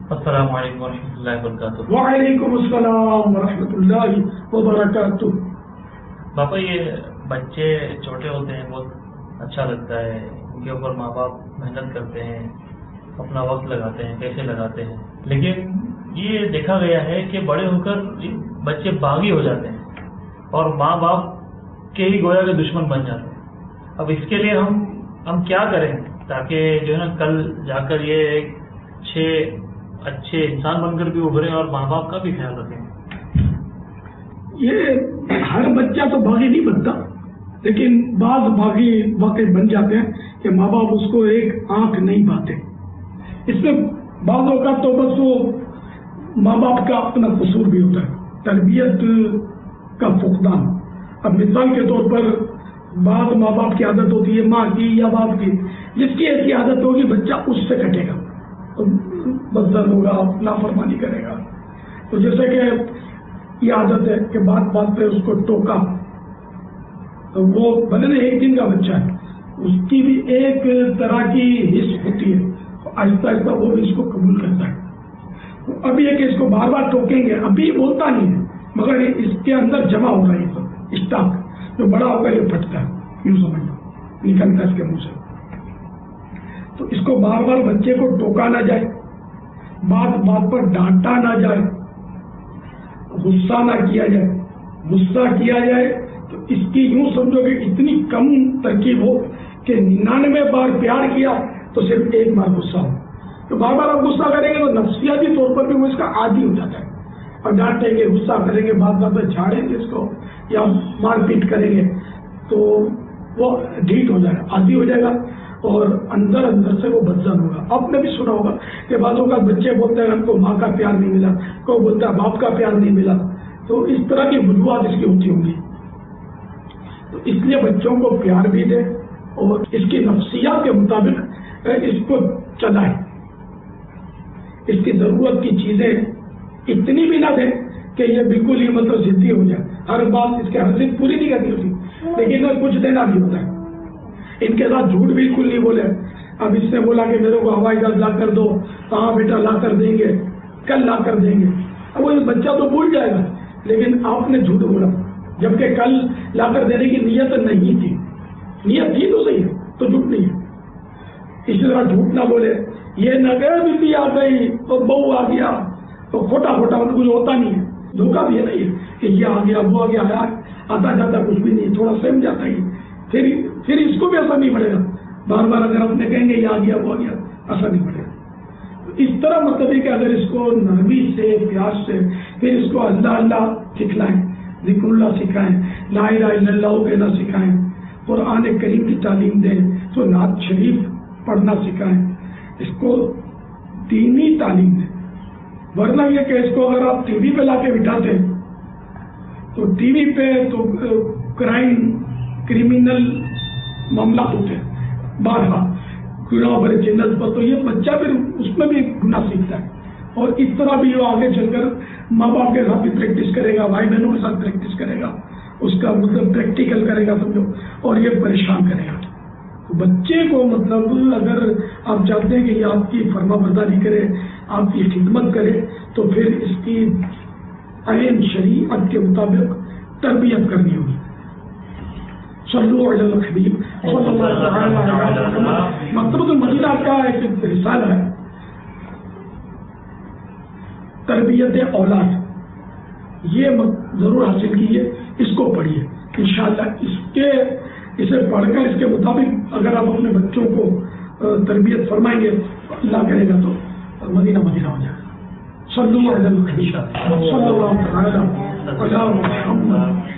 السلام علیکم ورحمۃ اللہ وبرکاتہ۔ وعلیکم السلام ورحمۃ اللہ وبرکاتہ۔ باپا، یہ بچے چھوٹے ہوتے ہیں، بہت اچھا لگتا ہے، ان کے اوپر ماں باپ محنت کرتے ہیں، اپنا وقت لگاتے ہیں، پیسے لگاتے ہیں، لیکن یہ دیکھا گیا ہے کہ بڑے ہو کر بچے باغی ہو جاتے ہیں اور ماں باپ کے ہی گویا کے دشمن بن جاتے ہیں۔ اب اس کے لیے ہم کیا کریں تاکہ جو ہے نا کل جا کر یہ ایک اچھے انسان بن کر بھی ابھریں اور ماں باپ کا بھی خیال رکھیں؟ یہ ہر بچہ تو باغی نہیں بنتا، لیکن بعض باغی واقعی بن جاتے ہیں کہ ماں باپ اس کو ایک آنکھ نہیں پاتے۔ اس میں بعض اوقات تو بس وہ ماں باپ کا اپنا قصور بھی ہوتا ہے، تربیت کا فقدان۔ اب مثال کے طور پر بعض ماں باپ کی عادت ہوتی ہے، ماں کی یا باپ کی، جس کی ایسی عادت ہوگی بچہ اس سے کٹے گا، بدزن ہوگا، نافرمانی کرے گا۔ تو جیسے کہ یہ عادت ہے کہ بات بات پہ اس کو ٹوکا، تو وہ بھلے ایک دن کا بچہ ہے، اس کی بھی ایک طرح کی حس ہوتی ہے، آہستہ آہستہ وہ بھی اس کو قبول کرتا ہے۔ اب یہ کہ اس کو بار بار ٹوکیں گے، ابھی بولتا نہیں ہے مگر اس کے اندر جمع ہو رہا ہے سب اسٹاک، جو بڑا ہوگا یہ پھٹتا ہے، یوں سمجھو نکلتا ہے اس کے منہ سے۔ تو اس کو بار بار بچے کو ٹوکا نہ جائے، بات بات پر ڈانٹا نہ جائے، غصہ نہ کیا جائے۔ غصہ کیا جائے تو اس کی یوں سمجھو کہ اتنی کم ترکیب ہو کہ 99 بار پیار کیا تو صرف ایک بار غصہ ہو۔ تو بار بار آپ غصہ کریں گے تو نفسیاتی طور پر بھی وہ اس کا عادی ہو جاتا ہے، اور ڈانٹیں گے، غصہ کریں گے، بات بات پر جھاڑیں گے اس کو یا مار پیٹ کریں گے تو وہ ڈھیٹ ہو جائے گا، عادی ہو جائے گا، اور اندر سے وہ بدزن ہوگا۔ آپ نے بھی سنا ہوگا کہ بعضوں کا بچے بولتے ہیں ہم کو ماں کا پیار نہیں ملا، کوئی بولتا ہے باپ کا پیار نہیں ملا، تو اس طرح کی وجوہات اس کی ہوتی ہوں گی۔ تو اس لیے بچوں کو پیار بھی دے اور اس کی نفسیات کے مطابق اس کو چلائے، اس کی ضرورت کی چیزیں اتنی بھی نہ دیں کہ یہ بالکل ہی مطلب ضدی ہو جائے، ہر بات اس کے ہر ضد پوری نہیں کرنی ہوتی، لیکن کچھ دینا بھی ہوتا ہے۔ ان کے ساتھ جھوٹ بالکل نہیں بولے۔ اب اس نے بولا کہ میرے کو ہوائی جہاز لا کر دو، ہاں بیٹا لا کر دیں گے، کل لا کر دیں گے۔ اب وہ بچہ تو بھول جائے گا، لیکن آپ نے جھوٹ بولا جبکہ کل لا کر دینے کی نیت نہیں تھی۔ نیت تھی تو صحیح ہے، تو جھوٹ نہیں ہے۔ اسی طرح جھوٹ نہ بولے، یہ نہ کہ بیٹی آ گئی اور بہو آ گیا، تو کھوٹا کچھ ہوتا نہیں ہے۔ دھوکہ بھی ہے نہیں ہے کہ یہ آ گیا وہ آ گیا، آتا جاتا کچھ بھی نہیں، تھوڑا سہم جاتا ہی، پھر اس کو بھی اثر نہیں پڑے گا۔ بار بار اگر آپ نے کہیں گے یہ آ گیا وہ آ گیا، اثر نہیں پڑے گا۔ اس طرح مطلب ہے کہ اگر اس کو نرمی سے، پیار سے، پھر اس کو اللہ اللہ سکھلائیں، ذکر اللہ سکھائیں، لا الہ الا اللہ کہنا سکھائیں، قرآن کریم کی تعلیم دیں، تو نعت شریف پڑھنا سکھائیں، اس کو دینی تعلیم دیں۔ ورنہ یہ کہ اس کو اگر آپ ٹی وی پہ لا کے بٹھاتے ہیں تو ٹی وی پہ تو کرائم، کریمنل معاملات ہوتے ہیں بارہا گناہ بڑے چینل پر، تو یہ بچہ پھر اس میں بھی گناہ سیکھتا ہے، اور اس طرح بھی وہ آگے چل کر ماں باپ کے ساتھ بھی پریکٹس کرے گا، بھائی بہنوں کے ساتھ پریکٹس کرے گا، اس کا مطلب پریکٹیکل کرے گا سمجھو، اور یہ پریشان کرے گا۔ تو بچے کو مطلب اگر آپ چاہتے ہیں کہ یہ آپ کی فرما برداری کرے، آپ کی خدمت کرے، تو پھر اس کی عین شریعت کے مطابق تربیت کرنی ہوگی۔ صلو علی الحبیب صلی اللہ علیہ وسلم۔ مکتبۃ المدینہ کا ایک رسالہ ہے، تربیت اولاد، یہ ضرور حاصل کیجیے، اس کو پڑھیے انشاءاللہ۔ اسے پڑھ کر اس کے مطابق اگر آپ اپنے بچوں کو تربیت فرمائیں گے، اللہ کرے گا تو مدینہ ہو جائے گا۔ صلو علی الحبیب صلی اللہ علیہ وسلم۔